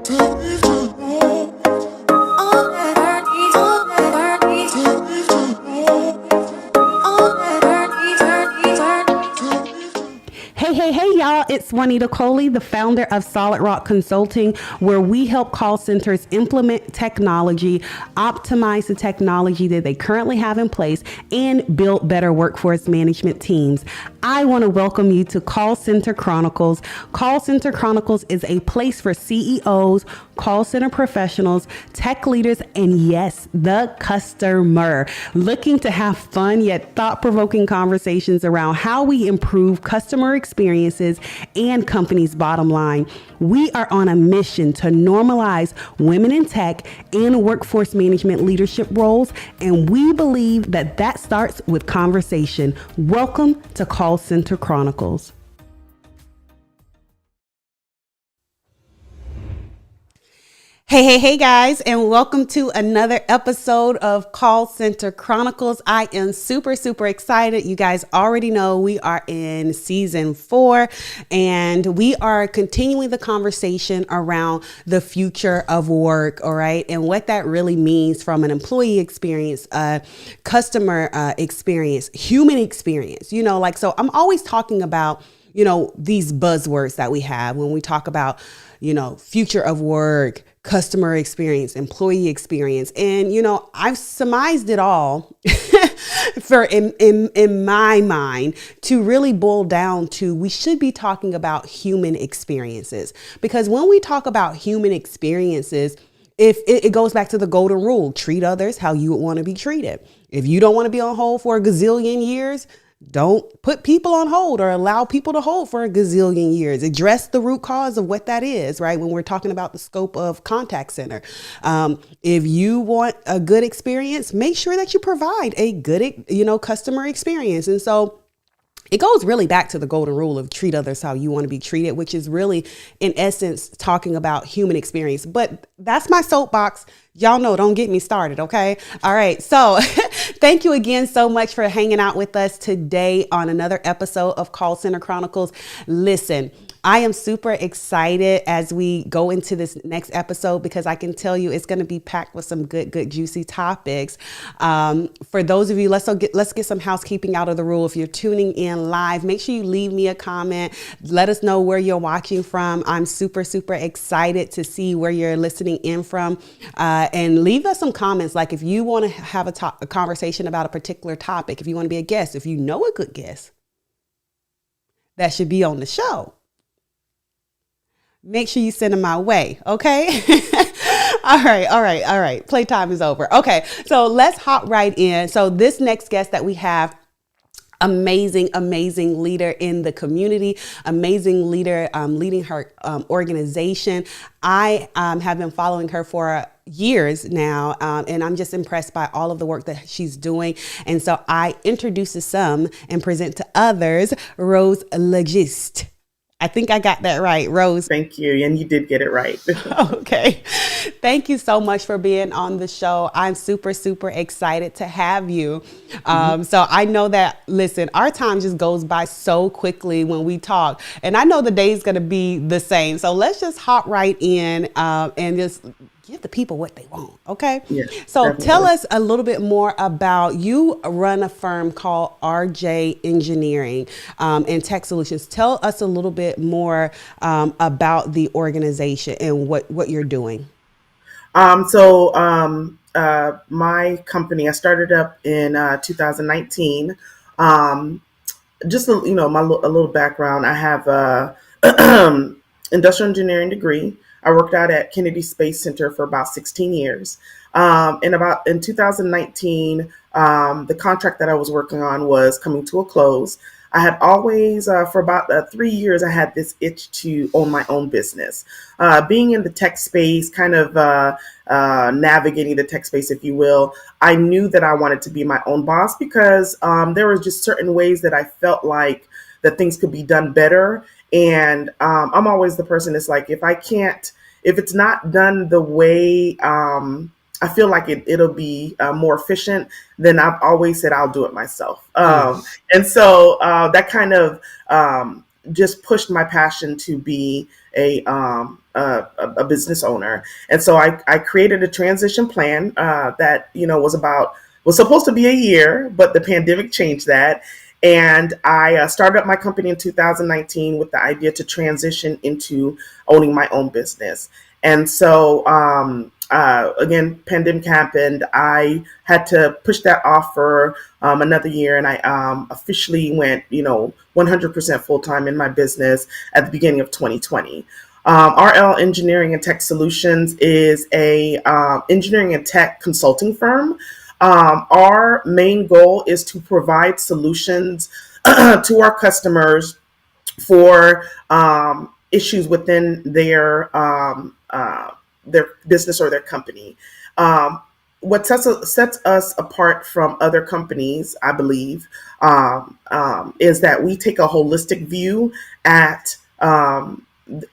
Hey, y'all, it's Juanita Coley, the founder of Solid Rock Consulting, where we help call centers implement technology, optimize the technology that they currently have in place, and build better workforce management teams. I want to welcome you to Call Center Chronicles. Call Center Chronicles is a place for CEOs, call center professionals, tech leaders, and yes, the customer, looking to have fun yet thought-provoking conversations around how we improve customer experiences and companies' bottom line. We are on a mission to normalize women in tech and workforce management leadership roles, and we believe that that starts with conversation. Welcome to Call Center Chronicles. Hey guys, and welcome to another episode of Call Center Chronicles. I am super excited. You guys already know we are in season 4 and we are continuing the conversation around the future of work, all right? And what that really means from an employee experience, customer experience, human experience, so I'm always talking about, these buzzwords that we have when we talk about, future of work, customer experience, employee experience. And, I've surmised it all for in my mind to really boil down to, we should be talking about human experiences, because when we talk about human experiences, if it goes back to the golden rule, treat others how you would want to be treated. If you don't want to be on hold for a gazillion years, don't put people on hold or allow people to hold for a gazillion years. Address the root cause of what that is, right? When we're talking about the scope of contact center. If you want a good experience, make sure that you provide a good, customer experience. And so it goes really back to the golden rule of treat others how you want to be treated, which is really, in essence, talking about human experience. But that's my soapbox. Y'all know, don't get me started, okay? All right. So thank you again so much for hanging out with us today on another episode of Call Center Chronicles. Listen, I am super excited as we go into this next episode, because I can tell you it's going to be packed with some good, juicy topics. For those of you, let's get some housekeeping out of the rule. If you're tuning in live, make sure you leave me a comment. Let us know where you're watching from. I'm super excited to see where you're listening in from. And leave us some comments. Like if you want to have a conversation about a particular topic, if you want to be a guest, if you know a good guest that should be on the show, make sure you send them my way. Okay. All right. Playtime is over. Okay. So let's hop right in. So this next guest that we have, amazing leader in the community, amazing leader, leading her organization. I have been following her for years now, and I'm just impressed by all of the work that she's doing. And so I introduce to some and present to others, Rose LeJiste. I think I got that right, Rose. Thank you. And you did get it right. Okay. Thank you so much for being on the show. I'm super excited to have you. So I know that, listen, our time just goes by so quickly when we talk. And I know the day's going to be the same. So let's just hop right in and just give the people what they want. Okay. Yes, so definitely. Tell us a little bit more about, you run a firm called RJ Engineering and Tech Solutions. Tell us a little bit more about the organization and what you're doing. My company, I started up in 2019. Just a little background. I have a industrial engineering degree. I worked out at Kennedy Space Center for about 16 years. In 2019, the contract that I was working on was coming to a close. I had always, for about 3 years, I had this itch to own my own business. Being in the tech space, kind of navigating the tech space, if you will, I knew that I wanted to be my own boss, because there were just certain ways that I felt like that things could be done better. And I'm always the person that's like, if it's not done the way I feel like it'll be more efficient, then I've always said I'll do it myself. And so that kind of just pushed my passion to be a a business owner. And so I created a transition plan that was supposed to be a year, but the pandemic changed that. And I started up my company in 2019 with the idea to transition into owning my own business. And so, again, pandemic happened. I had to push that off for another year, and I officially went, 100% full time in my business at the beginning of 2020. RL Engineering and Tech Solutions is a engineering and tech consulting firm. Our main goal is to provide solutions to our customers for issues within their business or their company. What sets us apart from other companies, I believe, is that we take a holistic view at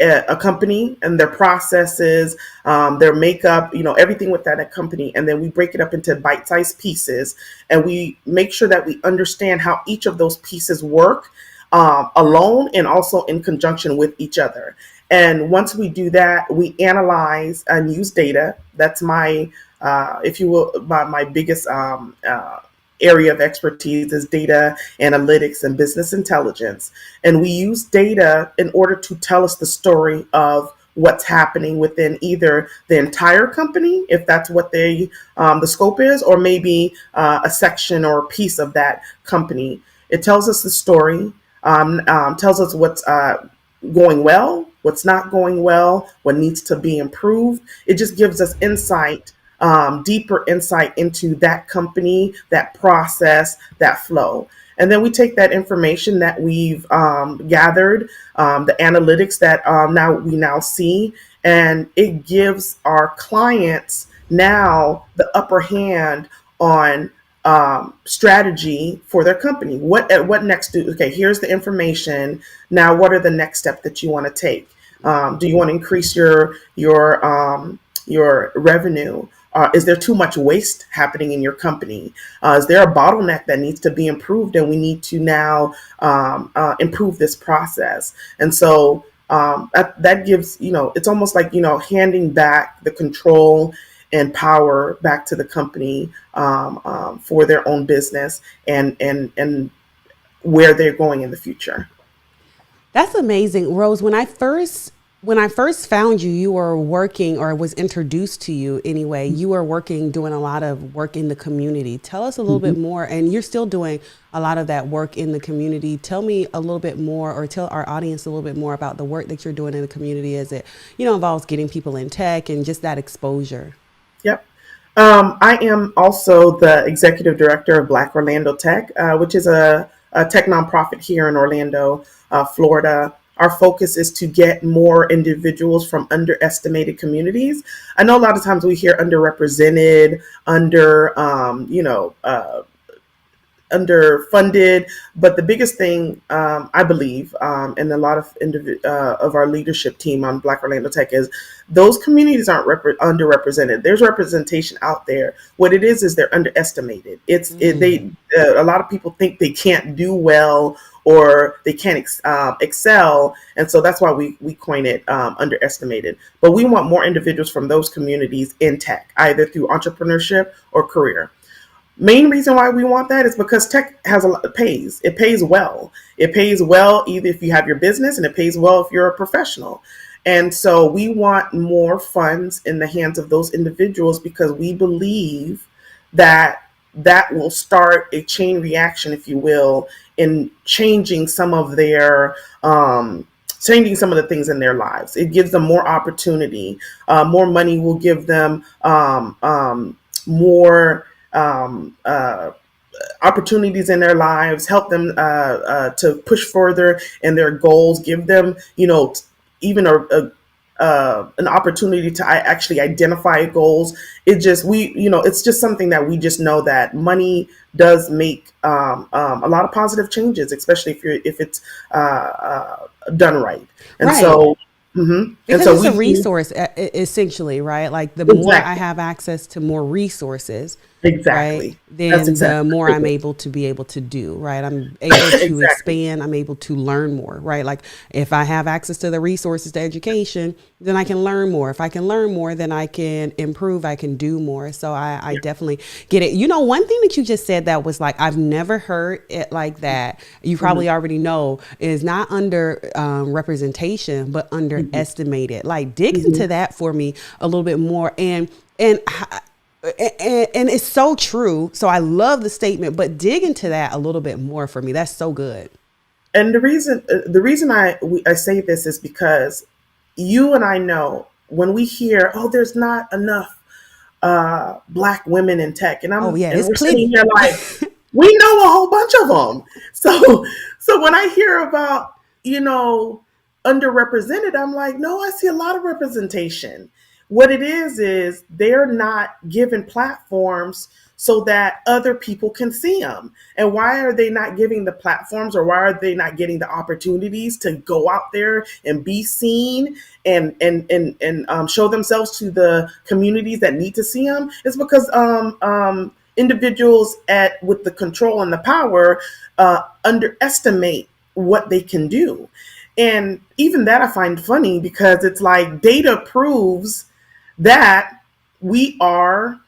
a company and their processes, their makeup, everything with that company. And then we break it up into bite-sized pieces, and we make sure that we understand how each of those pieces work alone and also in conjunction with each other. And once we do that, we analyze and use data. That's my, if you will, my biggest area of expertise is data analytics and business intelligence. And we use data in order to tell us the story of what's happening within either the entire company, if that's what the scope is, or maybe a section or a piece of that company. It tells us the story, tells us what's going well, what's not going well, what needs to be improved. It just gives us insight, deeper insight into that company, that process, that flow. And then we take that information that we've gathered, the analytics that we now see, and it gives our clients now the upper hand on strategy for their company. What next do? Okay, here's the information. Now, what are the next steps that you want to take? Do you want to increase your revenue? Is there too much waste happening in your company? Is there a bottleneck that needs to be improved, and we need to now improve this process? And so that gives, it's almost like, handing back the control and power back to the company for their own business and where they're going in the future. That's amazing, Rose. When I first found you, you were working, or was introduced to you anyway. You were doing a lot of work in the community. Tell us a little bit more, and you're still doing a lot of that work in the community. Tell me a little bit more, or tell our audience a little bit more about the work that you're doing in the community as it, involves getting people in tech and just that exposure. Yep. I am also the executive director of Black Orlando Tech, which is a tech nonprofit here in Orlando, Florida. Our focus is to get more individuals from underestimated communities. I know a lot of times we hear underrepresented, underfunded, but the biggest thing I believe, and a lot of our leadership team on Black Orlando Tech, is those communities aren't underrepresented. There's representation out there. What it is they're underestimated. A lot of people think they can't do well or they can't excel, and so that's why we coin it underestimated. But we want more individuals from those communities in tech, either through entrepreneurship or career. Main reason why we want that is because tech has a lot. It pays. It pays well. It pays well either if you have your business, and it pays well if you're a professional. And so we want more funds in the hands of those individuals because we believe that will start a chain reaction, if you will, in changing some of the things in their lives. It gives them more opportunity. More money will give them more opportunities in their lives, help them to push further in their goals, give them, even an opportunity to actually identify goals. It's just something that we just know that money does make a lot of positive changes, especially if it's done right. And Right. so, Because it's a resource, essentially, right? Like the more I exactly. have access to more resources, right, Exactly. That's then the exactly more what I'm it able to be able to do, right? I'm able is. to Exactly. expand, I'm able to learn more, right? Like if I have access to the resources to education, then I can learn more. If I can learn more, then I can improve, I can do more. So I Yeah. definitely get it. You know, one thing that you just said that was like, I've never heard it like that. You Hmm. probably already know is not under representation, but Hmm. underestimated. Like dig Hmm. into that for me a little bit more. And and it's so true. So I love the statement, but dig into that a little bit more for me. That's so good. And the reason I say this is because you and I know when we hear, oh, there's not enough black women in tech, and Oh yeah, and it's we're sitting plenty. here like, we know a whole bunch of them. So when I hear about, you know, underrepresented, I'm like, no, I see a lot of representation. What it is they're not given platforms so that other people can see them. And why are they not giving the platforms, or why are they not getting the opportunities to go out there and be seen and show themselves to the communities that need to see them? It's because individuals at with the control and the power underestimate what they can do. And even that I find funny, because it's like data proves that we are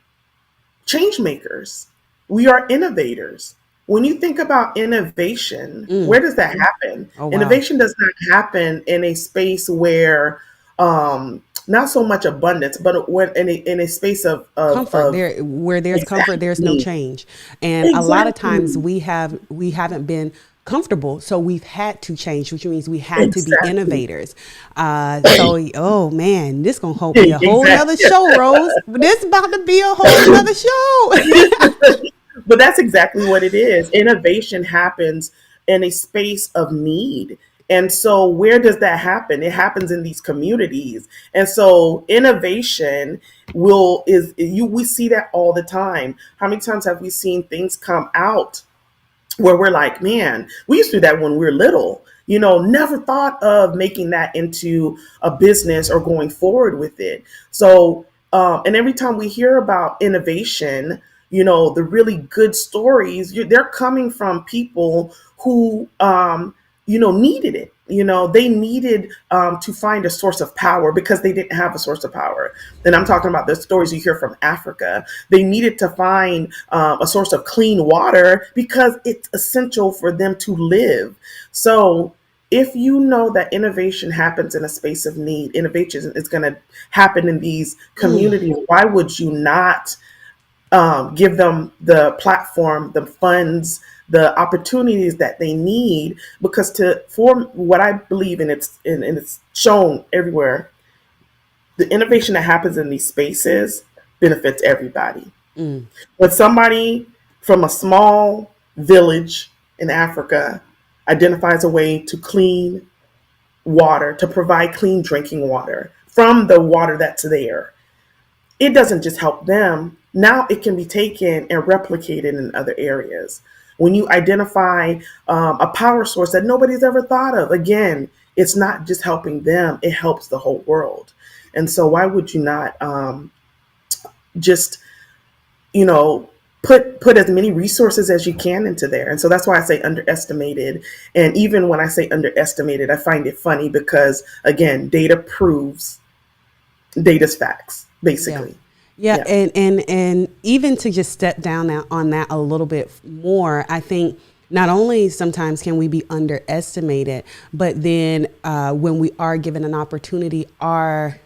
change makers. We are innovators. When you think about innovation, Mm. where does that happen? Oh wow. Innovation does not happen in a space where not so much abundance, but when in a space Comfort of there, where there's comfort, there's no exactly, change. And a lot of times exactly, we haven't been comfortable, so we've had to change, which means we have to be exactly, innovators. So oh man, this gonna hold be a whole nother exactly. show, Rose. This about to be a whole nother show. But that's exactly what it is. Innovation happens in a space of need. And so where does that happen? It happens in these communities. And so innovation will is you we see that all the time. How many times have we seen things come out where we're like, man, we used to do that when we were little. You know, never thought of making that into a business or going forward with it. So, and every time we hear about innovation, you know, the really good stories, they're coming from people who, needed it. You know, they needed to find a source of power because they didn't have a source of power. And I'm talking about the stories you hear from Africa. They needed to find a source of clean water because it's essential for them to live. So, if you know that innovation happens in a space of need, innovation is going to happen in these Mm. communities, why would you not give them the platform, the funds, the opportunities that they need? Because to form what I believe in, it's shown everywhere. The innovation that happens in these spaces benefits everybody. Mm. When somebody from a small village in Africa identifies a way to clean water, to provide clean drinking water from the water that's there, it doesn't just help them. Now it can be taken and replicated in other areas. When you identify a power source that nobody's ever thought of, again, it's not just helping them, it helps the whole world. And so, why would you not just, you know, put as many resources as you can into there? And so that's why I say underestimated. And even when I say underestimated, I find it funny because, again, data's facts, Yeah. basically. Yeah, Yeah. and even to just step down on that a little bit more, I think not only sometimes can we be underestimated, but then when we are given an opportunity, our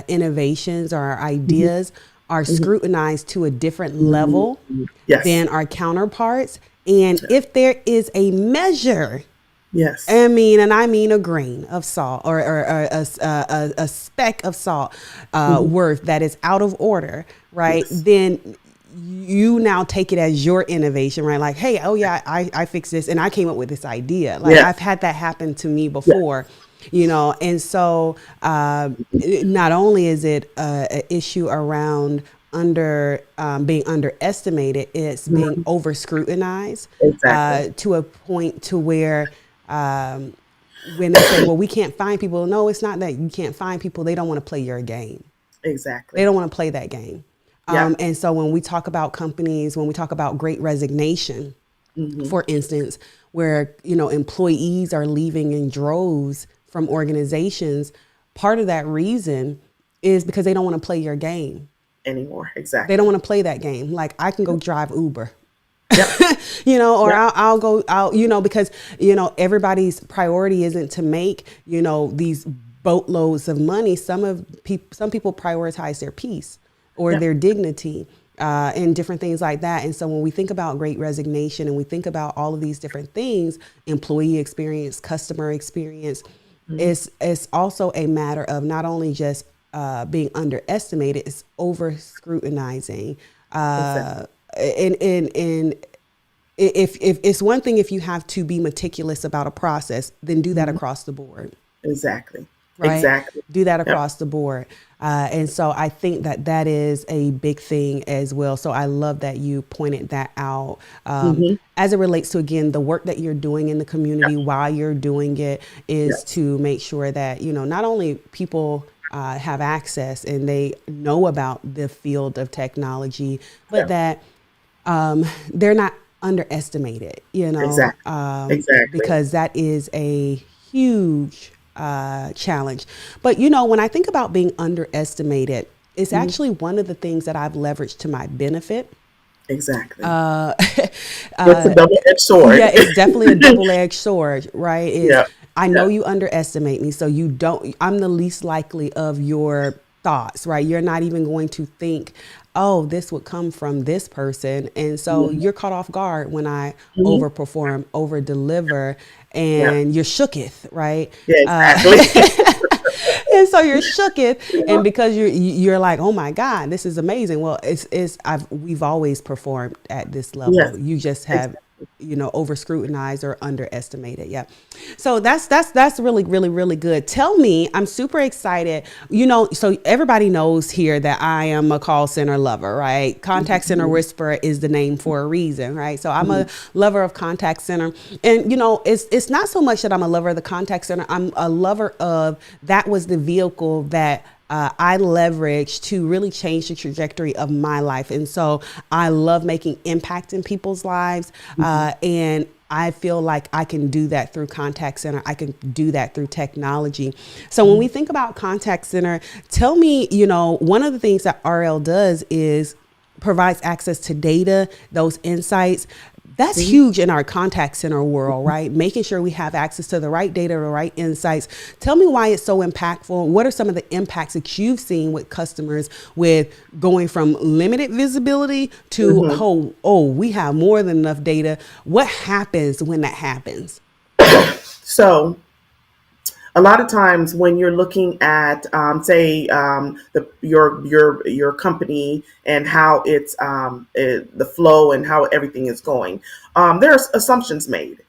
innovations or our Mhm. ideas are Mhm. scrutinized to a different Mhm. level Yes. than our counterparts. And if there is a measure, Yes. I mean, and I mean a grain of salt or a speck of salt Mhm. worth that is out of order, right? Yes. Then you now take it as your innovation, right? Like, hey, oh yeah, I fixed this and I came up with this idea. Like Yes. I've had that happen to me Yes. before, you know, and so not only is it an issue around being underestimated, it's being Mhm. over scrutinized Exactly. to a point to where when they say, well, we can't find people. No, it's not that you can't find people. They don't want to play your game. They Exactly. don't want to play that game. Yeah. And so when we talk about companies, when we talk about great resignation, Hmm. for instance, where employees are leaving in droves from organizations, part of that reason is because they don't want to play your game. Anymore. They don't Exactly. want to play that game. Like, I can go drive Uber, Yep. or Yep. I'll go out, because everybody's priority isn't to make these boatloads of money. Some people prioritize their peace or Yep. their dignity, and different things like that. And so when we think about great resignation and we think about all of these different things, employee experience, customer experience, Hmm. it's also a matter of not only just being underestimated, it's over scrutinizing. Exactly. And if it's one thing if you have to be meticulous about a process, then do that Hmm. across the board, Exactly. right? Exactly. Do that Yep. across the board. And so I think that that is a big thing as well. So I love that you pointed that out, Hmm. as it relates to, again, the work that you're doing in the Yep. community while you're doing it is Yes. to make sure that, not only people have access and they know about the field of technology, but Yep. that they're not underestimated, Exactly. Exactly. because that is a huge challenge. But, when I think about being underestimated, it's Hmm. actually one of the things that I've leveraged to my benefit. Exactly. Uh, It's a double-edged yeah, sword. it's definitely a double-edged sword, right? Is Yeah. I know Yeah. you underestimate me, so you don't. I'm the least likely of your thoughts, right? You're not even going to think, oh, this would come from this person, and so Hmm. you're caught off guard when I Hmm. overperform, over deliver, Yeah. and you're shooketh, right? Yeah. Uh, Exactly. and so you're shooketh, Yeah. and because you're like, oh my God, this is amazing. Well, we've always performed at this level. Yes. You just have Exactly. over scrutinized or underestimated. Yeah. So that's really, really, really good. Tell me, I'm super excited. So everybody knows here that I am a call center lover, right? Contact center Hmm. whisperer is the name for a reason, right? So I'm Hmm. a lover of contact center. And it's not so much that I'm a lover of the contact center. I'm a lover of, that was the vehicle that I leverage to really change the trajectory of my life. And so I love making impact in people's lives. Hmm. And I feel like I can do that through contact center. I can do that through technology. So when we think about contact center, tell me, one of the things that RL does is provides access to data, those insights. That's Hmm. huge in our contact center world, right? Making sure we have access to the right data, the right insights. Tell me why it's so impactful. What are some of the impacts that you've seen with customers with going from limited visibility to, Hmm. we have more than enough data? What happens when that happens? So a lot of times when you're looking at, say, your company and how the flow and how everything is going, there's assumptions made.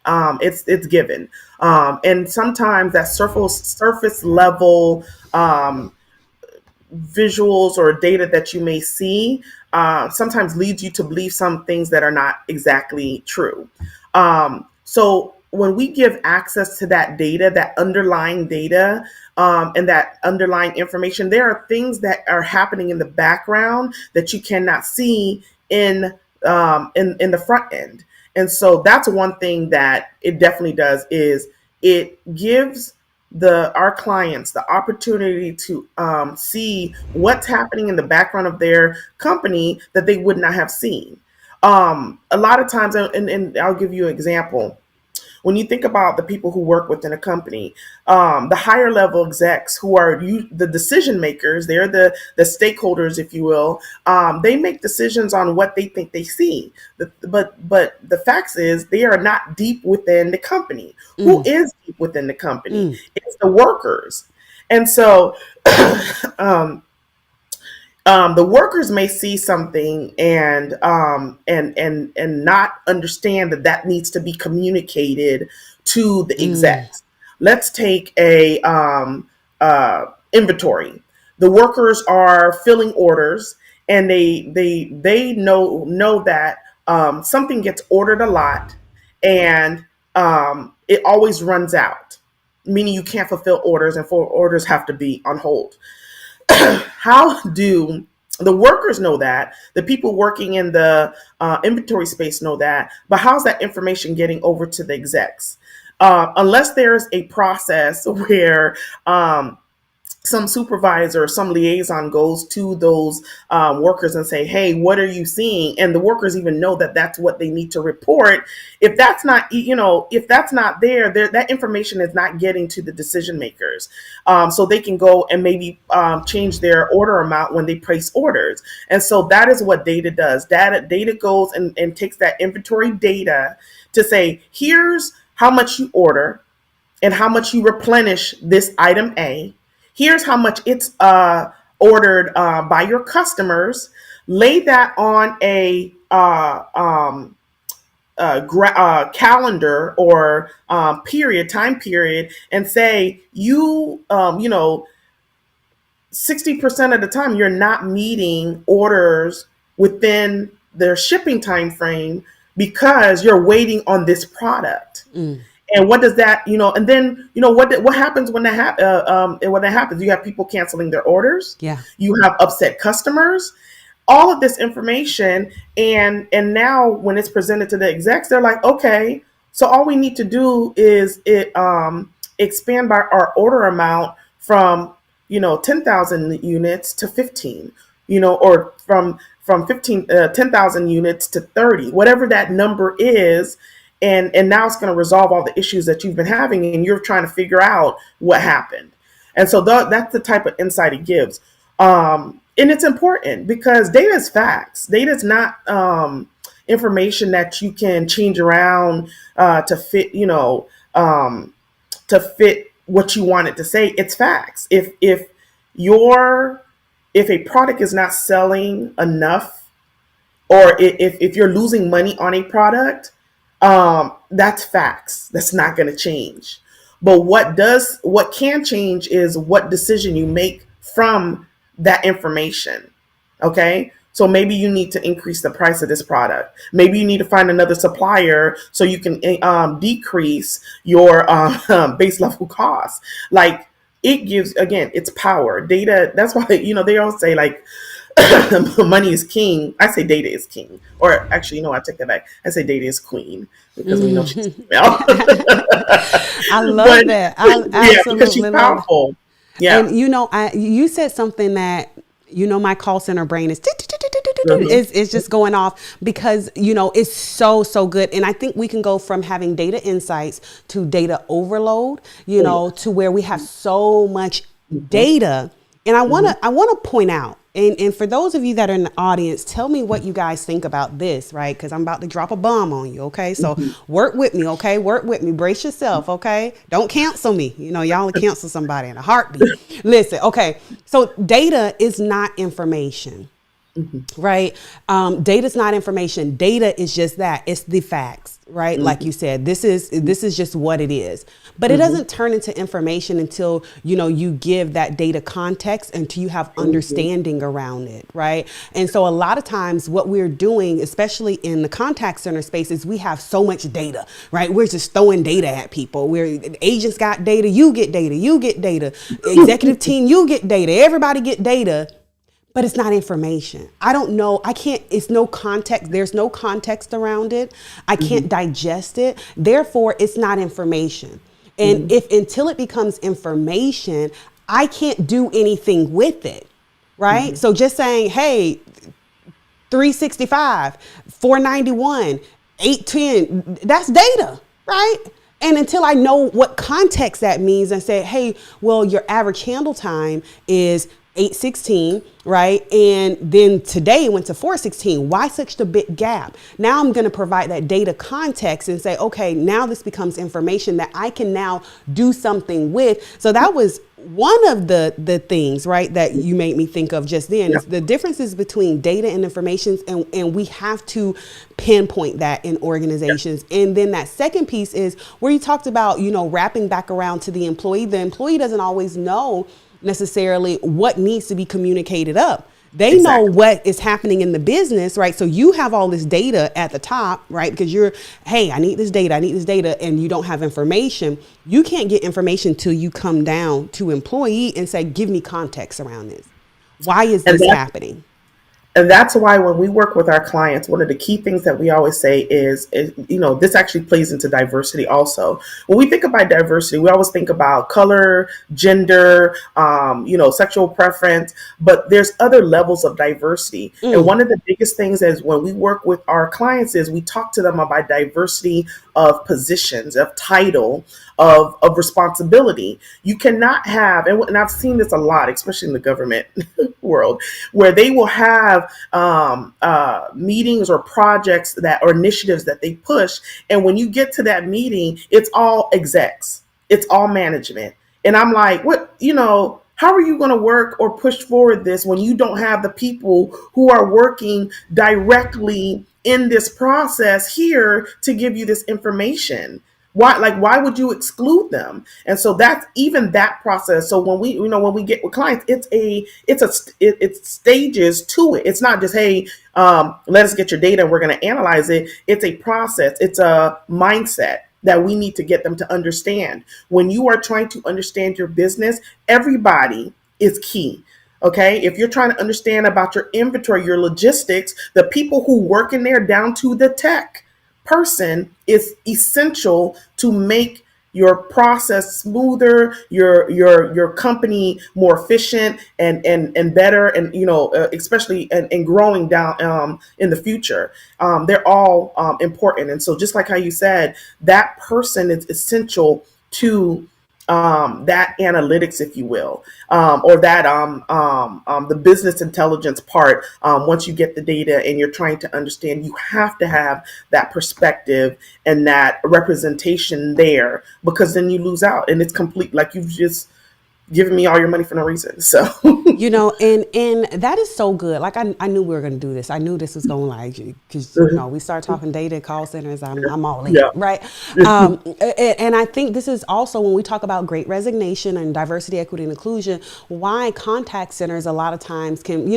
It's given, and sometimes that surface level visuals or data that you may see sometimes leads you to believe some things that are not exactly true. So when we give access to that data, that underlying data, and that underlying information, there are things that are happening in the background that you cannot see in the front end. And so that's one thing that it definitely does, is it gives the our clients the opportunity to see what's happening in the background of their company that they would not have seen. A lot of times, and I'll give you an example. When you think about the people who work within a company, the higher level execs who are the decision makers, they're the stakeholders, if you will. They make decisions on what they think they see. But the fact is, they are not deep within the company. Who is deep within the company? It's the workers. And so um, the workers may see something and not understand that that needs to be communicated to the execs. Let's take a inventory. The workers are filling orders, and they know that something gets ordered a lot, and it always runs out, meaning you can't fulfill orders, and for orders have to be on hold. How do The workers know that. The people working in the inventory space know that. But how's that information getting over to the execs? Unless there's a process where some supervisor or some liaison goes to those workers and say, hey, what are you seeing? And the workers even know that that's what they need to report. If that's not, if that's not there, that information is not getting to the decision makers. So they can go and maybe change their order amount when they place orders. And so that is what data does. Data goes and takes that inventory data to say, here's how much you order and how much you replenish this item A. Here's how much it's ordered by your customers. Lay that on a calendar or time period, and say 60% of the time you're not meeting orders within their shipping time frame because you're waiting on this product. And what does that, and then, what happens when that happens? You have people canceling their orders. Yeah. You have upset customers, all of this information. And now when it's presented to the execs, they're like, okay, so all we need to do is expand by our order amount from, 10,000 units to 15, or from 10,000 units to 30, whatever that number is. And now it's going to resolve all the issues that you've been having, and you're trying to figure out what happened. And so that's the type of insight it gives. And it's important because data is facts. Data is not information that you can change around to fit, what you want it to say. It's facts. If a product is not selling enough, or if you're losing money on a product, that's facts. That's not going to change. But what can change is what decision you make from that information. Okay. So maybe you need to increase the price of this product. Maybe you need to find another supplier so you can decrease your base level costs. Like, it gives, again, it's power. Data, that's why, they all say, like, money is king. I say data is king. Or actually, I take that back. I say data is queen, because we know she's female. I love that. I absolutely because she's powerful. Yeah. And you said something that, my call center brain is just going off, because, it's so good. And I think we can go from having data insights to data overload, to where we have so much data. And I want to point out, and for those of you that are in the audience, tell me what you guys think about this, right? Because I'm about to drop a bomb on you, okay? So work with me, okay? Work with me. Brace yourself, okay? Don't cancel me. Y'all will cancel somebody in a heartbeat. Listen, okay. So data is not information. Right. Data is not information. Data is just that. It's the facts, right? Like you said, this is just what it is. But it doesn't turn into information until, you give that data context, until you have understanding around it. Right. And so a lot of times what we're doing, especially in the contact center space, is we have so much data, right? We're just throwing data at people. Where agents got data, you get data, executive team, you get data, everybody get data. But it's not information. I don't know. It's no context. There's no context around it. I can't digest it. Therefore, it's not information. And until it becomes information, I can't do anything with it. Right. So just saying, hey, 365, 491, 810, that's data. Right. And until I know what context that means, and say, hey, well, your average handle time is 816, right? And then today it went to 416. Why such a big gap? Now I'm going to provide that data context and say, okay, now this becomes information that I can now do something with. So that was one of the things, right, that you made me think of just then. Is the differences between data and information, and we have to pinpoint that in organizations. And then that second piece is where you talked about, wrapping back around to the employee. The employee doesn't always know necessarily what needs to be communicated up. They know what is happening in the business, right? So you have all this data at the top, right? Because hey, I need this data, and you don't have information. You can't get information till you come down to employee and say, give me context around this. Why is this happening? And that's why when we work with our clients, one of the key things that we always say is, this actually plays into diversity also. When we think about diversity, we always think about color, gender, sexual preference, but there's other levels of diversity. And Mm. one of the biggest things is when we work with our clients is we talk to them about diversity of positions, of title, of responsibility. You cannot have, and I've seen this a lot, especially in the government world, where they will have meetings or projects that or initiatives that they push, and when you get to that meeting, it's all execs, it's all management, and I'm like, what, how are you going to work or push forward this when you don't have the people who are working directly in this process here to give you this information? Why would you exclude them? And so that's even that process. So when we get with clients, it's stages to it. It's not just, hey, let us get your data and we're going to analyze it. It's a process. It's a mindset that we need to get them to understand. When you are trying to understand your business, everybody is key. Okay, if you're trying to understand about your inventory, your logistics, the people who work in there down to the tech person is essential to make your process smoother, your company more efficient and better, and especially and growing down in the future. They're all important, and so just like how you said, that person is essential to that analytics, if you will, or that the business intelligence part. Once you get the data and you're trying to understand, you have to have that perspective and that representation there, because then you lose out and it's complete. Like you've just given me all your money for no reason. So And that is so good. Like I knew we were going to do this. I knew this was going like, because we start talking data call centers. I'm all in, yeah, right? And I think this is also when we talk about great resignation and diversity, equity, and inclusion. Why contact centers a lot of times can,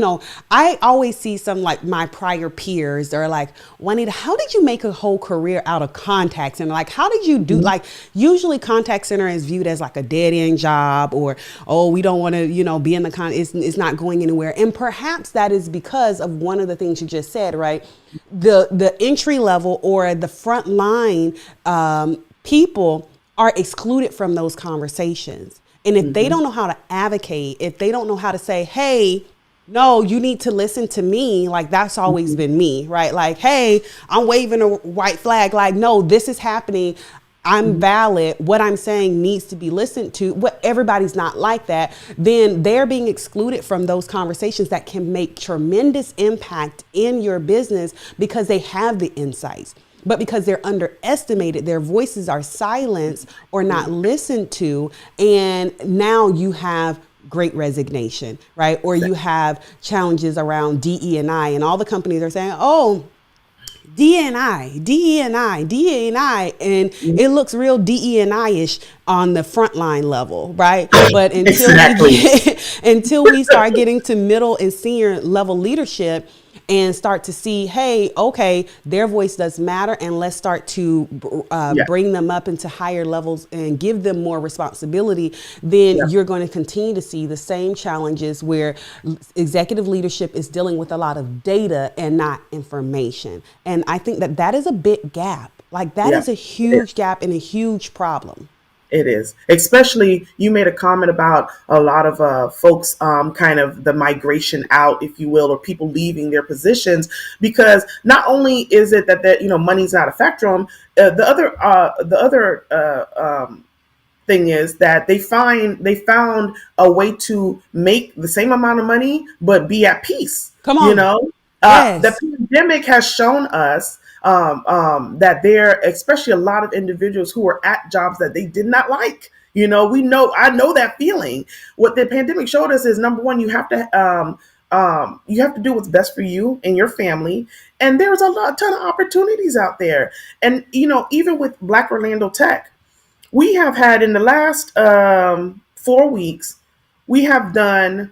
I always see some like my prior peers. They're like, Juanita, how did you make a whole career out of contact center? Like, how did you do? Like, usually contact center is viewed as like a dead end job, or we don't want to, be in the it's not going anywhere. And perhaps that is because of one of the things you just said, right? The entry level or the front line people are excluded from those conversations. And if they don't know how to advocate, if they don't know how to say, hey, no, you need to listen to me. Like, that's always been me, right? Like, hey, I'm waving a white flag. Like, no, this is happening. I'm valid. What I'm saying needs to be listened to. What everybody's not like that. Then they're being excluded from those conversations that can make tremendous impact in your business because they have the insights. But because they're underestimated, their voices are silenced or not listened to. And now you have great resignation, right? Or you have challenges around DE&I, and all the companies are saying, oh, DEI, DEI, DEI, and it looks real DEI-ish on the frontline level, right? But exactly. until we start getting to middle and senior level leadership and start to see, hey, okay, their voice does matter, and let's start to Yeah, bring them up into higher levels and give them more responsibility, then yeah. you're going to continue to see the same challenges where executive leadership is dealing with a lot of data and not information. And I think that that is a big gap. Like, that Yeah, is a it is. huge gap and a huge problem. It is. Especially, you made a comment about a lot of folks, kind of the migration out, if you will, or people leaving their positions, because not only is it that money's not a factor on the other thing is that they found a way to make the same amount of money but be at peace. Come You on. know, the Yes. pandemic has shown us that there, especially a lot of individuals who are at jobs that they did not like. I know that feeling. What the pandemic showed us is, number one, you have to do what's best for you and your family. And there's a ton of opportunities out there. And even with Black Orlando Tech, we have had in the last 4 weeks, we have done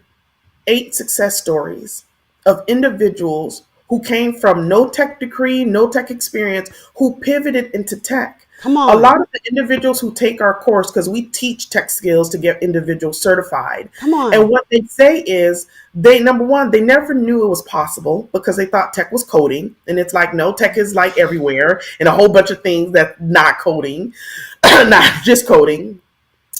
8 success stories of individuals who came from no tech degree, no tech experience, who pivoted into tech. Come A on. lot of the individuals who take our course, because we teach tech skills to get individuals certified, Come and on. what they say is they, number one, they never knew it was possible because they thought tech was coding, and it's like, no, tech is like everywhere and a whole bunch of things that not coding, not just coding,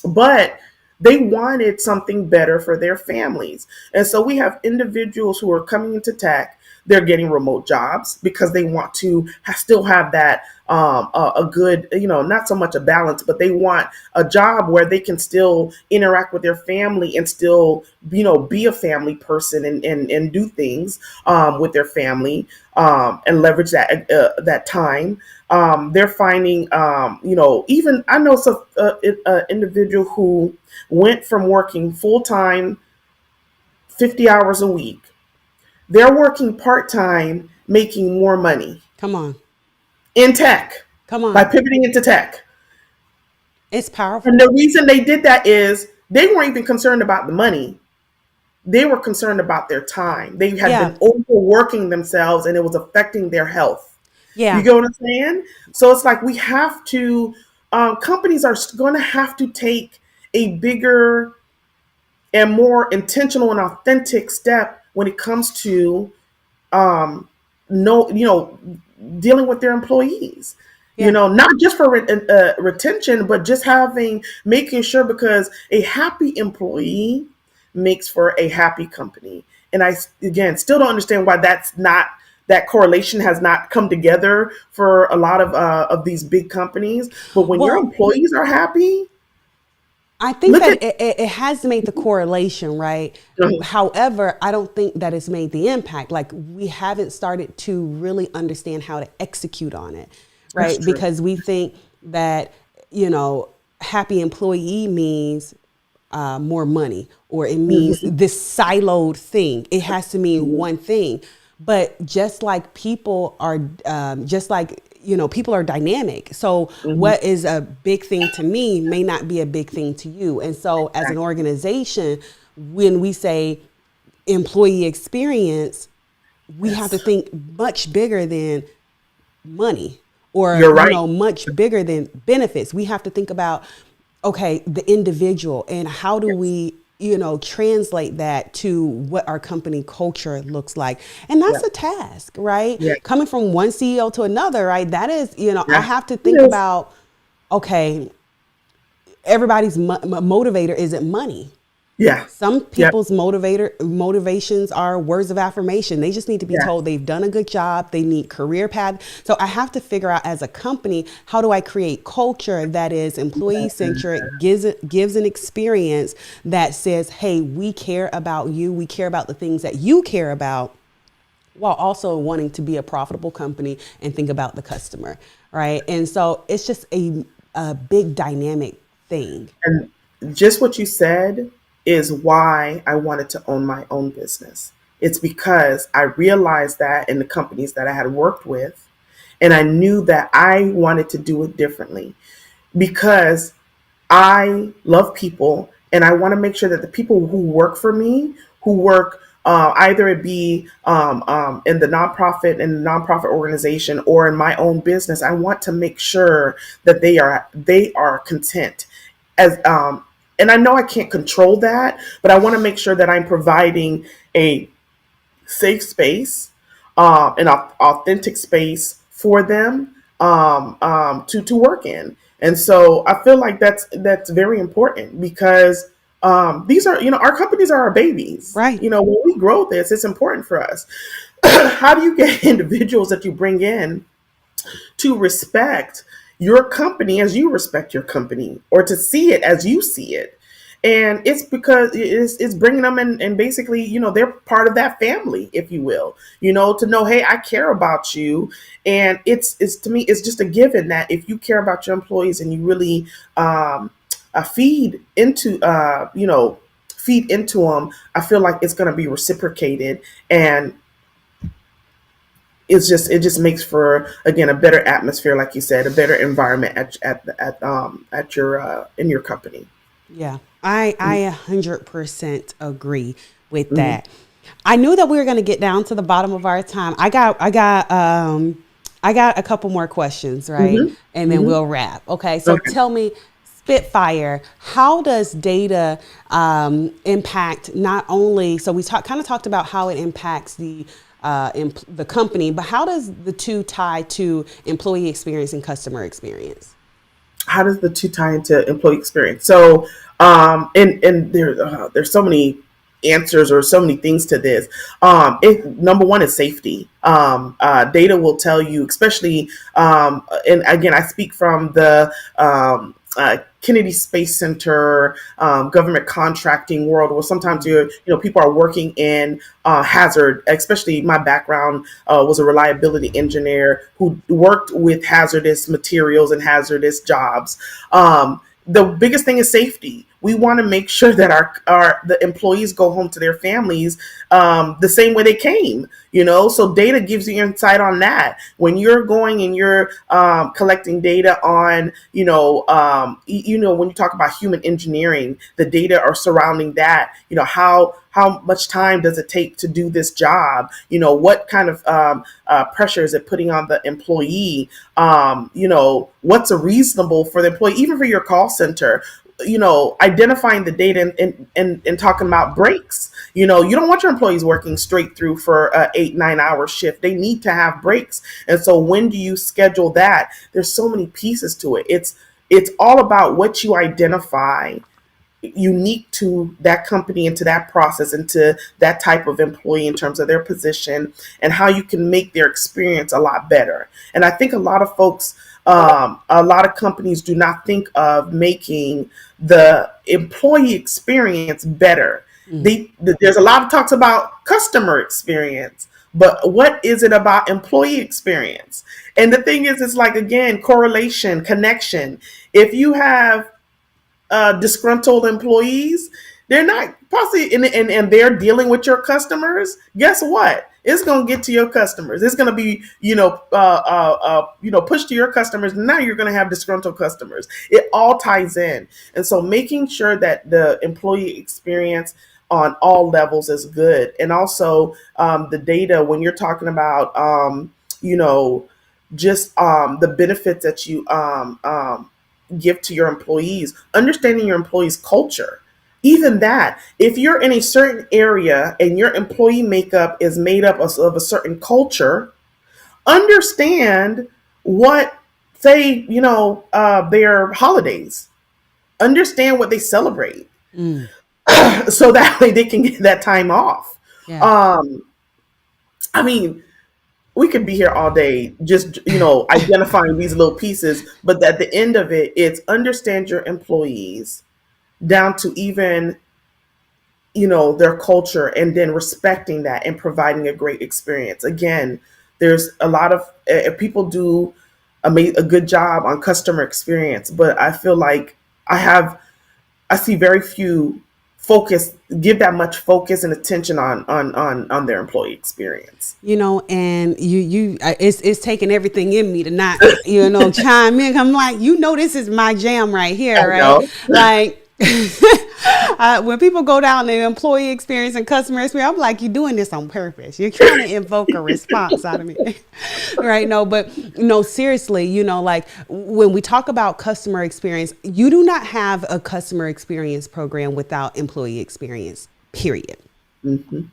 but they wanted something better for their families. And so we have individuals who are coming into tech. They're getting remote jobs because they want to still have that a good, not so much a balance, but they want a job where they can still interact with their family and still, be a family person and do things with their family and leverage that time. They're finding, even I know some individual who went from working full time, 50 hours a week. They're working part time, making more money Come on. in tech Come by on. pivoting into tech. It's And powerful. the reason they did that is they weren't even concerned about the money. They were concerned about their time. They had Yeah. been overworking themselves and it was affecting their health. You Yeah. get what I'm saying? So it's like we have to, companies are going to have to take a bigger and more intentional and authentic step when it comes to um, no, dealing with their employees. Yeah. Not just for retention, but just making sure, because a happy employee makes for a happy company. And I, again, still don't understand why that correlation has not come together for a lot of these big companies. But when your Well, employees are happy, I think look that at. it has made the correlation, right? However, I don't think that it's made the impact. Like, we haven't started to really understand how to execute on it, That's right? true. Because we think that, you know, happy employee means more money, or it means Hmm. this siloed thing. It has to mean one thing. But just like people are, just like, people are dynamic. So Hmm. what is a big thing to me may not be a big thing to you. And so as an Exactly. organization, when we say employee experience, we have to Yes. think much bigger than money, or You're right. much bigger than benefits. We have to think about, okay, the individual, and how do Yes. we translate that to what our company culture looks like. And Yeah. that's a task, right? Yeah. Coming from one CEO to another, right? That is, I Yeah. have to It think is. about, okay, everybody's motivator isn't money. Yeah. Some Yep. people's motivations are words of affirmation. They just need to be Yeah. told they've done a good job. They need career path. So I have to figure out, as a company, how do I create culture that is employee centric, gives an experience that says, "Hey, we care about you. We care about the things that you care about," while also wanting to be a profitable company and think about the customer, right? And so it's just a big dynamic thing. And just what you said is why I wanted to own my own business. It's because I realized that in the companies that I had worked with, and I knew that I wanted to do it differently because I love people, and I want to make sure that the people who work for me, who work either it be in the nonprofit organization or in my own business, I want to make sure that they are content. As And I know I can't control that, but I want to make sure that I'm providing a safe space, an authentic space for them to work in. And so I feel like that's very important because these are, our companies are our babies. Right. When we grow this, it's important for us. How do you get individuals that you bring in to respect your company as you respect your company, or to see it as you see it? And it's because it's bringing them in, and basically, they're part of that family, if you will, to know, hey, I care about you. And it's to me, it's just a given that if you care about your employees and you really feed into feed into them, I feel like it's going to be reciprocated. And it just makes for, again, a better atmosphere, like you said, a better environment at your in your company. Yeah, I 100% agree with Mhm. that. I knew that we were going to get down to the bottom of our time. I got a couple more questions, right? Hmm. And then Hmm. we'll wrap. Okay. So Okay. tell me, Spitfire, how does data impact not only, so we kind of talked about how it impacts the company, but how does the two tie to employee experience and customer experience? How does the two tie into employee experience? So, and there's so many answers or so many things to this. Number one is safety. Data will tell you, especially, and again, I speak from the Kennedy Space Center, government contracting world, where sometimes people are working in hazard. Especially my background was a reliability engineer who worked with hazardous materials and hazardous jobs. The biggest thing is safety. We want to make sure that our the employees go home to their families the same way they came. So data gives you insight on that. When you're going and you're collecting data on, when you talk about human engineering, the data are surrounding that. How much time does it take to do this job? What kind of pressure is it putting on the employee? What's a reasonable for the employee, even for your call center? Identifying the data and talking about breaks. You don't want your employees working straight through for a 8-9 hour shift. They need to have breaks. And so when do you schedule that? There's so many pieces to it. It's all about what you identify unique to that company and to that process and to that type of employee in terms of their position and how you can make their experience a lot better. And I think a lot of folks, a lot of companies do not think of making the employee experience better. There's a lot of talks about customer experience, but what is it about employee experience? And the thing is, it's like, again, correlation, connection. If you have disgruntled employees, they're not possibly, and they're dealing with your customers. Guess what? It's going to get to your customers. It's going to be, pushed to your customers. Now you're going to have disgruntled customers. It all ties in. And so making sure that the employee experience on all levels is good. And also the data, when you're talking about, just the benefits that you give to your employees, understanding your employees' culture. Even that, if you're in a certain area and your employee makeup is made up of a certain culture, understand what, say, their holidays, understand what they celebrate, Mm, so that way they can get that time off. yeah. Um, I mean, we could be here all day just identifying these little pieces, but at the end of it, it's understand your employees down to even their culture, and then respecting that and providing a great experience. Again, there's a lot of people do a good job on customer experience, but I feel like I see very few give that much focus and attention on their employee experience. And it's taking everything in me to not, chime in. I'm like, this is my jam right I here, right? know. Like, when people go down the employee experience and customer experience, I'm like, you're doing this on purpose. You're trying to invoke a response out of me. Right? No, but no, seriously, like when we talk about customer experience, you do not have a customer experience program without employee experience, period. Hmm.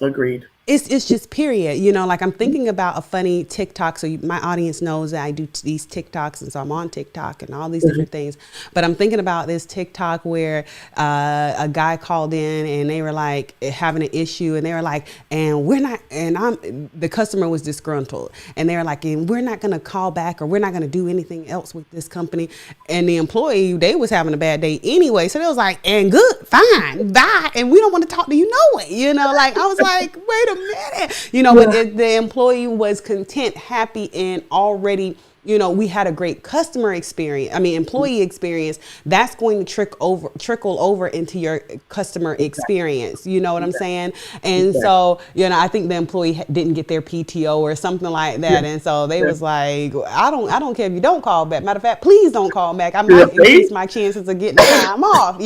Agreed. It's just period. Like I'm thinking about a funny TikTok. So my audience knows that I do these TikToks, and so I'm on TikTok and all these different things. But I'm thinking about this TikTok where a guy called in and they were like having an issue, and they were like, the customer was disgruntled, and they were like, and we're not gonna call back, or we're not gonna do anything else with this company. And the employee, they was having a bad day anyway, so they was like, and good, fine, bye, and we don't want to talk to you no way. Like I was like, wait a minute, but the employee was content, happy, and already we had a great customer experience, I mean, employee experience, that's going to trickle over into your customer Exactly. experience. You know what I'm Exactly. saying? And Exactly. so, I think the employee didn't get their PTO or something like Yeah. that. And so they Yeah. was like, I don't care if you don't call back. Matter of fact, please don't call back. I Yeah. might increase See? my chances of getting the time off.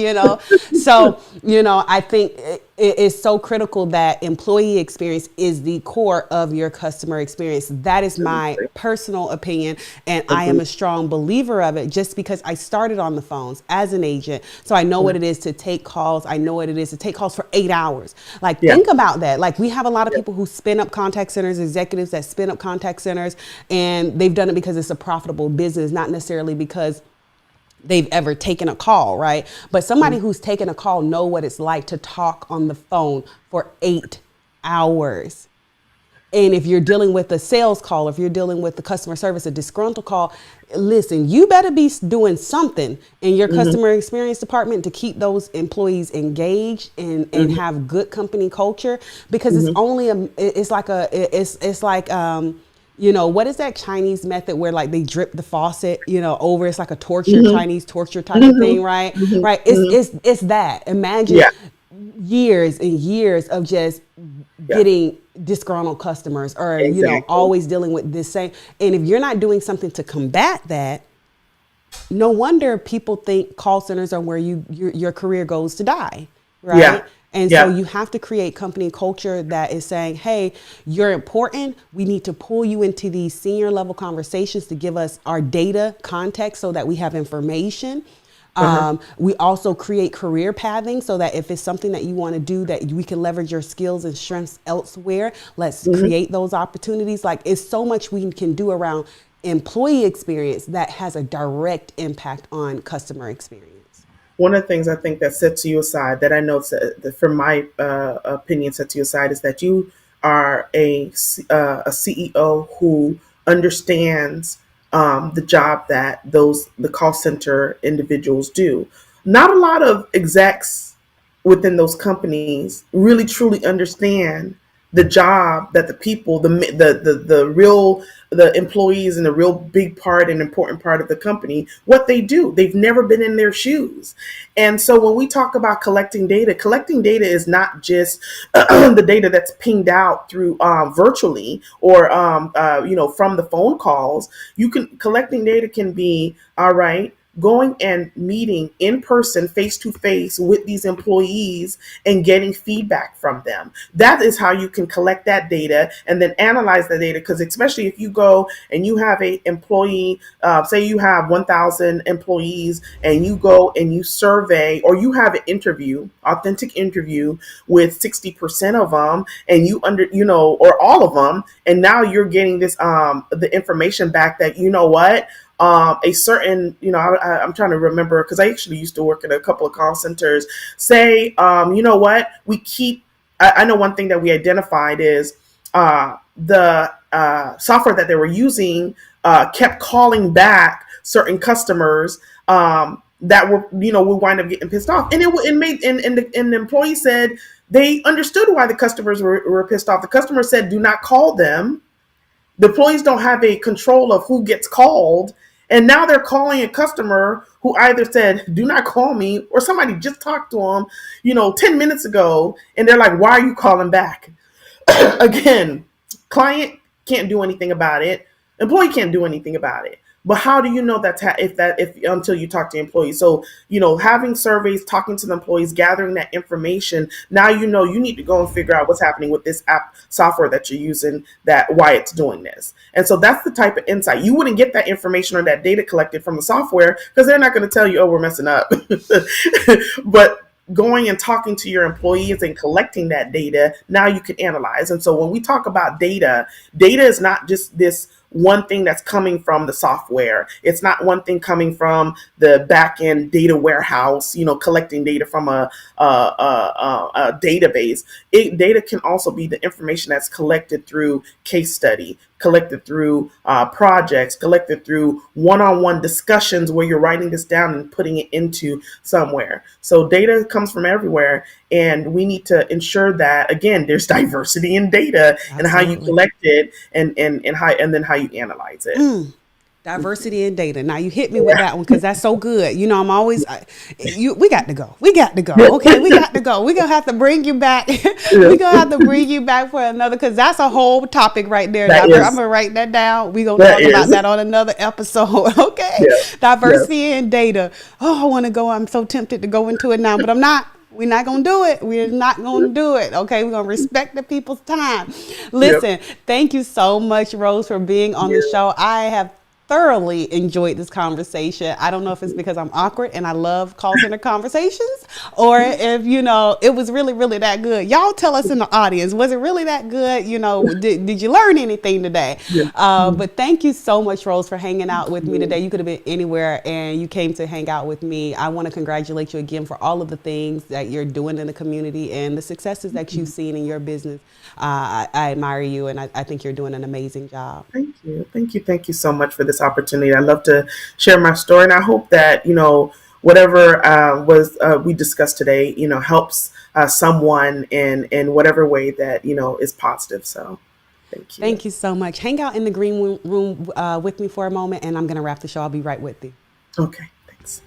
So, I think it is so critical that employee experience is the core of your customer experience. That is my Absolutely. personal opinion, and I am Agreed. a strong believer of it just because I started on the phones as an agent. So I know Yeah. what it is to take calls. I know what it is to take calls for 8 hours. Like, Yeah. think about that. Like, we have a lot of Yeah. people who spin up contact centers, executives that spin up contact centers, and they've done it because it's a profitable business, not necessarily because they've ever taken a call, right? But somebody Mhm. who's taken a call know what it's like to talk on the phone for 8 hours. And if you're dealing with a sales call, if you're dealing with the customer service, a disgruntled call, listen, you better be doing something in your Mhm. customer experience department to keep those employees engaged and Mhm. have good company culture, because Mhm. it's like what is that Chinese method where like they drip the faucet, over? It's like a Mhm. Chinese torture type of thing, Mhm. right? Mhm. Right. It's Mhm. it's it's that. Imagine Yeah. years and years of just Yeah. getting disgruntled customers, or Exactly. always dealing with this same. And if you're not doing something to combat that, no wonder people think call centers are where your career goes to die, Yeah. right? And so Yeah. you have to create company culture that is saying, hey, you're important. We need to pull you into these senior level conversations to give us our data context so that we have information. Uh-huh. We also create career pathing so that if it's something that you want to do, that we can leverage your skills and strengths elsewhere. Let's Mhm. create those opportunities. Like, it's so much we can do around employee experience that has a direct impact on customer experience. One of the things I think that sets you aside, that I know that from my opinion sets you aside, is that you are a CEO who understands the job that the call center individuals do. Not a lot of execs within those companies really truly understand the job that the people, the real the employees and the real big part and important part of the company, what they do. They've never been in their shoes. And so when we talk about collecting data is not just the data that's pinged out through virtually or from the phone calls. You can collecting data can be all right, going and meeting in person, face to face with these employees and getting feedback from them. That is how you can collect that data and then analyze the data. Because especially if you go and you have a employee, say you have 1,000 employees, and you go and you survey or you have an interview, authentic interview with 60% of them, and or all of them, and now you're getting this the information back that a certain, I'm trying to remember because I actually used to work at a couple of call centers. Say, we keep. I know one thing that we identified is the software that they were using kept calling back certain customers that were, would wind up getting pissed off, and it made and the employee said they understood why the customers were pissed off. The customer said, "Do not call them." The employees don't have a control of who gets called. And now they're calling a customer who either said, "Do not call me," or somebody just talked to them, 10 minutes ago. And they're like, "Why are you calling back?" Again, client can't do anything about it. Employee can't do anything about it. But how do you know if until you talk to employees? So having surveys, talking to the employees, gathering that information. Now you need to go and figure out what's happening with this app software that you're using, that why it's doing this. And so that's the type of insight. You wouldn't get that information or that data collected from the software because they're not going to tell you, "Oh, we're messing up." But going and talking to your employees and collecting that data, now you can analyze. And so when we talk about data is not just this one thing that's coming from the software. It's not one thing coming from the back end data warehouse, collecting data from a database. Data can also be the information that's collected through case study, collected through projects, collected through one-on-one discussions where you're writing this down and putting it into somewhere. So data comes from everywhere, and we need to ensure that, again, there's diversity in data and how you Absolutely. collect it and then how you analyze it. Diversity in data. Now you hit me with that one because that's so good. You know, I'm always, we got to go. We got to go. Okay, we got to go. We're going to have to bring you back. We're going to have to bring you back for another, because that's a whole topic right there. I'm going to write that down. We're going to talk about that on another episode. Okay. Yeah. Diversity in data. Oh, I want to go. I'm so tempted to go into it now, but I'm not. We're not going to do it. We're not going to do it. Okay. We're going to respect the people's time. Listen, thank you so much, Rose, for being on the show. I have thoroughly enjoyed this conversation. I don't know if it's because I'm awkward and I love call center conversations, or if, you know, it was really, really that good. Y'all tell us in the audience, was it really that good? You know, did you learn anything today? But thank you so much, Rose, for hanging out with me today. You could have been anywhere and you came to hang out with me. I want to congratulate you again for all of the things that you're doing in the community and the successes that you've seen in your business. I admire you, and I think you're doing an amazing job. Thank you. Thank you. Thank you so much for this opportunity. I love to share my story, and I hope that, you know, whatever we discussed today, you know, helps someone in whatever way that, you know, is positive. So thank you. Thank you so much. Hang out in the green room with me for a moment, and I'm going to wrap the show. I'll be right with you. Okay. Thanks.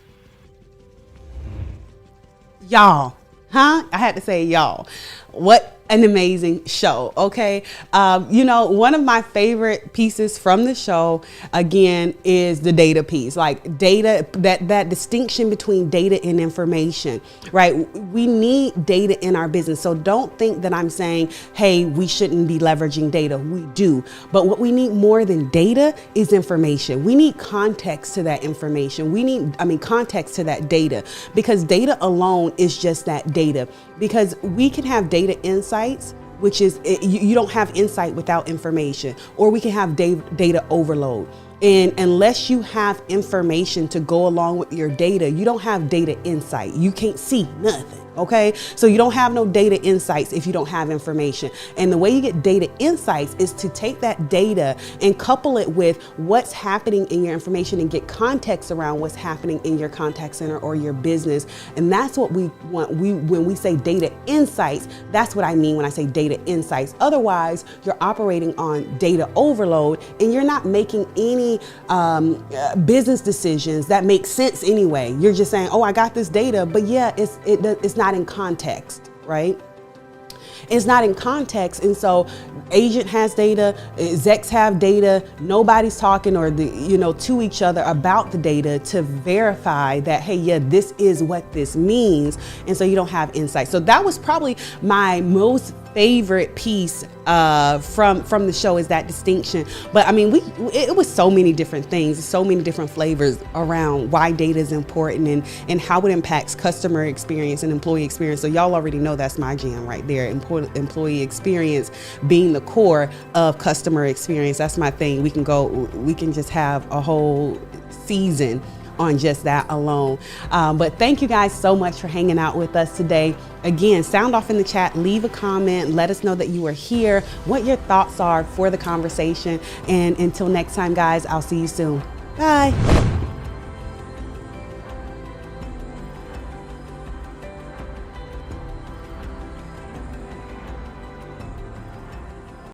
Y'all. I had to say y'all. What an amazing show. Okay. You know, one of my favorite pieces from the show, again, is the data piece. Like data, that distinction between data and information, right? We need data in our business. So don't think that I'm saying, hey, we shouldn't be leveraging data. We do. But what we need more than data is information. We need context to that information. We need, context to that data, because data alone is just that data. Because we can have data insights, which is you don't have insight without information, or we can have data overload. And unless you have information to go along with your data, you don't have data insight. You can't see nothing. Okay. So you don't have no data insights if you don't have information. And the way you get data insights is to take that data and couple it with what's happening in your information and get context around what's happening in your contact center or your business. And that's what we want. When we say data insights, that's what I mean when I say data insights. Otherwise, you're operating on data overload and you're not making any business decisions that make sense anyway. You're just saying, oh, I got this data, but yeah, it's not in context, right? It's not in context. And so agent has data, execs have data, nobody's talking or to each other about the data to verify that, hey, yeah, this is what this means. And so you don't have insight. So that was probably my most favorite piece from the show, is that distinction. But I mean, it was so many different things, so many different flavors around why data is important and how it impacts customer experience and employee experience. So y'all already know that's my jam right there. Employee experience being the core of customer experience. That's my thing. We can just have a whole season on just that alone. But thank you guys so much for hanging out with us today. Again, sound off in the chat, leave a comment, let us know that you are here, what your thoughts are for the conversation. And until next time, guys, I'll see you soon. Bye.